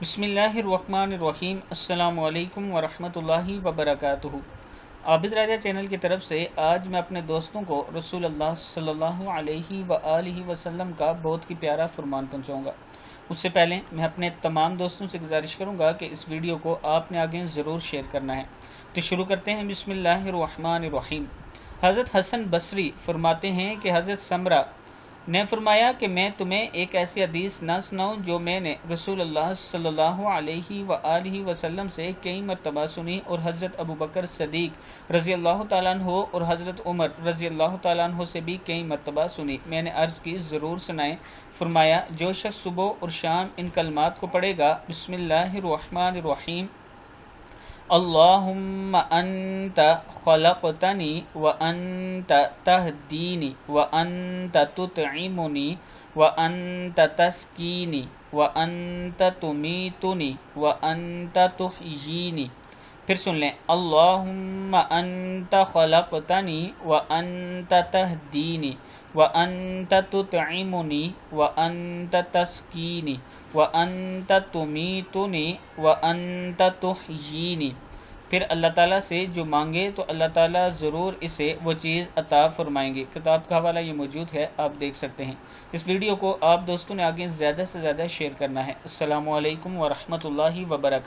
بسم اللہ الرحمن الرحیم۔ السلام علیکم ورحمۃ وبرکاتہ۔ عابد راجہ چینل کی طرف سے آج میں اپنے دوستوں کو رسول اللہ صلی اللہ علیہ وآلہ وسلم کا بہت ہی پیارا فرمان پہنچاؤں گا۔ اس سے پہلے میں اپنے تمام دوستوں سے گزارش کروں گا کہ اس ویڈیو کو آپ نے آگے ضرور شیئر کرنا ہے۔ تو شروع کرتے ہیں۔ بسم اللہ الرحمن الرحیم۔ حضرت حسن بصری فرماتے ہیں کہ حضرت سمرہ نے فرمایا کہ میں تمہیں ایک ایسی حدیث نہ سناؤں جو میں نے رسول اللہ صلی اللہ علیہ وآلہ وسلم سے کئی مرتبہ سنی، اور حضرت ابوبکر صدیق رضی اللہ تعالیٰ عنہ اور حضرت عمر رضی اللہ تعالیٰ عنہ سے بھی کئی مرتبہ سنی۔ میں نے عرض کی ضرور سنائیں۔ فرمایا جو شخص صبح اور شام ان کلمات کو پڑھے گا، بسم اللہ الرحمن الرحیم، اللہم انت خلقتنی وانت تہدینی وانت تطعمنی وانت تسقینی وانت تمیتنی وانت تحیینی۔ پھر سن لیں، اللہم انت خلقتنی وانت تہدینی وانت تطعمنی وانت تسقینی وانت تمیتنی وانت تحیینی۔ پھر اللہ تعالیٰ سے جو مانگے تو اللہ تعالیٰ ضرور اسے وہ چیز عطا فرمائیں گے۔ کتاب کا حوالہ یہ موجود ہے، آپ دیکھ سکتے ہیں۔ اس ویڈیو کو آپ دوستوں نے آگے زیادہ سے زیادہ شیئر کرنا ہے۔ السلام علیکم ورحمۃ اللہ وبرکاتہ۔